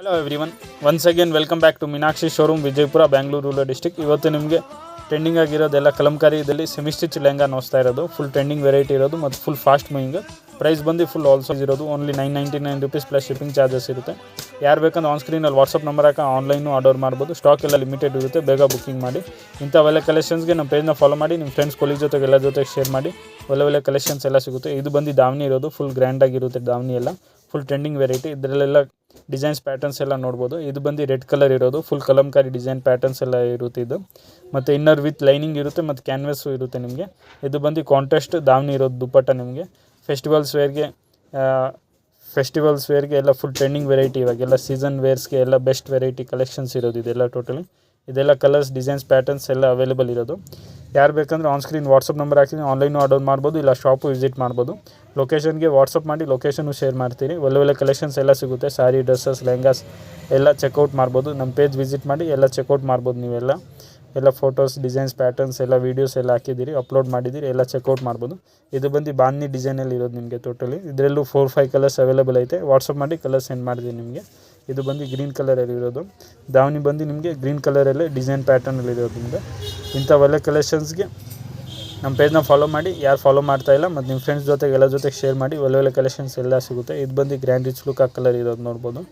Hello everyone, once again welcome back to Meenakshi showroom Vijayapura, Bangalore rural district. ಇವತ್ತು ನಿಮಗೆ trending ಆಗಿರೋದೆಲ್ಲ ಕಲಂಕಾರಿದಲ್ಲಿ ಸೆಮಿ ಸ್ಟಿಚ್ ಲೆಹಂಗಾ ನೋಡ್ತಾ ಇರೋದು. ಫುಲ್ ಟ್ರೆಂಡಿಂಗ್ ವೆರೈಟಿ ಇರೋದು ಮತ್ತು ಫುಲ್ ಫಾಸ್ಟ್ ಮೂವಿಂಗ್. ಪ್ರೈಸ್ ಬಂದು ಫುಲ್ ಆಲ್ಸೋ ಇರೋದು only 999 rupees plus shipping charges ಇರುತ್ತೆ. ಯಾರು ಬೇಕಂದ್ರೆ ಆನ್ ಸ್ಕ್ರೀನಲ್ಲಿ ವಾಟ್ಸಪ್ ನಂಬರ್ ಹಾಕಿ ಆನ್ಲೈನು ಆರ್ಡರ್ ಮಾಡ್ಬೋದು. ಸ್ಟಾಕ್ ಎಲ್ಲ ಲಿಮಿಟೆಡ್ ಇರುತ್ತೆ, ಬೇಗ ಬುಕ್ಕಿಂಗ್ ಮಾಡಿ. ಇಂಥ ಒಳ್ಳೆ ಕಲೆಕ್ಷನ್ಸ್ಗೆ ನಮ್ಮ ಪೇಜ್ನ ಫಾಲೋ ಮಾಡಿ, ನಿಮ್ಮ ಫ್ರೆಂಡ್ಸ್ ಕೊಲೀಗ್ ಜೊತೆಗೆ ಎಲ್ಲ ಜೊತೆಗೆ ಶೇರ್ ಮಾಡಿ. ಒಳ್ಳೆ ಕಲೆಕ್ಷನ್ಸ್ ಎಲ್ಲ ಸಿಗುತ್ತೆ. ಇದು ಬಂದು ದಾವಣಿ ಇರೋದು, ಫುಲ್ ಗ್ರ್ಯಾಂಡಾಗಿರುತ್ತೆ ದಾವಣಿ ಎಲ್ಲ. ಫುಲ್ ಟ್ರೆಂಡಿಂಗ್ ವೆರೈಟಿ, ಇದರಲ್ಲೆಲ್ಲ ಡಿಸೈನ್ಸ್ ಪ್ಯಾಟರ್ನ್ಸ್ ಎಲ್ಲ ನೋಡ್ಬೋದು. ಇದು ಬಂದು ರೆಡ್ ಕಲರ್ ಇರೋದು, ಫುಲ್ ಕಲಂಕಾರಿ ಡಿಸೈನ್ ಪ್ಯಾಟರ್ನ್ಸ್ ಎಲ್ಲ ಇರುತ್ತೆ ಇದು. ಮತ್ತು ಇನ್ನರ್ ವಿತ್ ಲೈನಿಂಗ್ ಇರುತ್ತೆ ಮತ್ತು ಕ್ಯಾನ್ವಸ್ಸು ಇರುತ್ತೆ ನಿಮಗೆ. ಇದು ಬಂದು ಕಾಂಟ್ರಾಸ್ಟ್ ದಾವಣಿ ಇರೋದು ದುಪ್ಪಟ್ಟ ನಿಮಗೆ. ಫೆಸ್ಟಿವಲ್ಸ್ ವೇರ್ಗೆ ಎಲ್ಲ ಫುಲ್ ಟ್ರೆಂಡಿಂಗ್ ವೆರೈಟಿ. ಇವಾಗೆಲ್ಲ ಸೀಸನ್ ವೇರ್ಸ್ಗೆ ಎಲ್ಲ ಬೆಸ್ಟ್ ವೆರೈಟಿ ಕಲೆಕ್ಷನ್ಸ್ ಇರೋದು ಇದೆಲ್ಲ ಟೋಟಲಿ. ಇದೆಲ್ಲ ಕಲರ್ಸ್, ಡಿಸೈನ್ಸ್, ಪ್ಯಾಟರ್ನ್ಸ್ ಎಲ್ಲ ಅವೈಲೇಬಲ್ ಇರೋದು. ಯಾರು ಬೇಕಂದ್ರೆ ಆನ್ ಸ್ಕ್ರೀನ್ ವಾಟ್ಸಪ್ ನಂಬರ್ ಹಾಕಿದ್ರೆ ಆನ್ಲೈನು ಆರ್ಡರ್ ಮಾಡ್ಬೋದು, ಇಲ್ಲ ಶಾಪು ವಿಸಿಟ್ ಮಾಡ್ಬೋದು. ಲೊಕೇಶನ್ಗೆ ವಾಟ್ಸಪ್ ಮಾಡಿ ಲೊಕೇಶನ್ನು ಶೇರ್ ಮಾಡ್ತೀನಿ. ಒಳ್ಳೆ ಕಲೆಕ್ಷನ್ಸ್ ಎಲ್ಲ ಸಿಗುತ್ತೆ. ಸ್ಯಾರಿ, ಡ್ರೆಸ್ಸಸ್, ಲೆಹಂಗಾಸ್ ಎಲ್ಲ ಚೆಕ್ಔಟ್ ಮಾಡ್ಬೋದು. ನಮ್ಮ ಪೇಜ್ ವಿಸಿಟ್ ಮಾಡಿ ಎಲ್ಲ ಚೆಕ್ಔಟ್ ಮಾಡ್ಬೋದು. ನೀವೆಲ್ಲ ಫೋಟೋಸ್, ಡಿಸೈನ್ಸ್, ಪ್ಯಾಟರ್ನ್ಸ್ ಎಲ್ಲ ವೀಡಿಯೋಸ್ ಎಲ್ಲ ಹಾಕಿದ್ದೀರಿ, ಅಪ್ಲೋಡ್ ಮಾಡಿದ್ದೀರಿ, ಎಲ್ಲ ಚೆಕ್ಔಟ್ ಮಾಡ್ಬೋದು. ಇದು ಬಂದು ಬಾಂಧಿ ಡಿಸೈನಲ್ಲಿ ಇರೋದು ನಿಮಗೆ ಟೋಟಲಿ. ಇದರಲ್ಲೂ 4-5 ಕಲರ್ಸ್ ಅವೈಲೇಬಲ್ ಐತೆ. ವಾಟ್ಸಪ್ ಮಾಡಿ ಕಲರ್ ಸೆಂಡ್ ಮಾಡಿದ್ದೀನಿ ನಿಮಗೆ. ಇದು ಬಂದು ಗ್ರೀನ್ ಕಲರಲ್ಲಿ ಇರೋದು. ದಾವಣಿ ಬಂದು ನಿಮಗೆ ಗ್ರೀನ್ ಕಲರಲ್ಲೇ ಡಿಸೈನ್ ಪ್ಯಾಟರ್ನಲ್ಲಿ ಇರೋದು ನಿಮಗೆ. ಇಂಥ ಒಳ್ಳೆ ಕಲೆಕ್ಷನ್ಸ್ಗೆ ನಮ್ಮ ಪೇಜ್ನ ಫಾಲೋ ಮಾಡಿ. ಯಾರು ಫಾಲೋ ಮಾಡ್ತಾಯಿಲ್ಲ ಮತ್ತು ನಿಮ್ಮ ಫ್ರೆಂಡ್ಸ್ ಜೊತೆಗೆ ಎಲ್ಲ ಜೊತೆಗೆ ಶೇರ್ ಮಾಡಿ. ಒಳ್ಳೆ ಕಲೆಕ್ಷನ್ಸ್ ಎಲ್ಲ ಸಿಗುತ್ತೆ. ಇದು ಬಂದು ಗ್ರ್ಯಾಂಡ್ ರಿಚ್ ಲುಕ್ ಆ ಕಲರ್ ಇರೋದು ನೋಡ್ಬೋದು.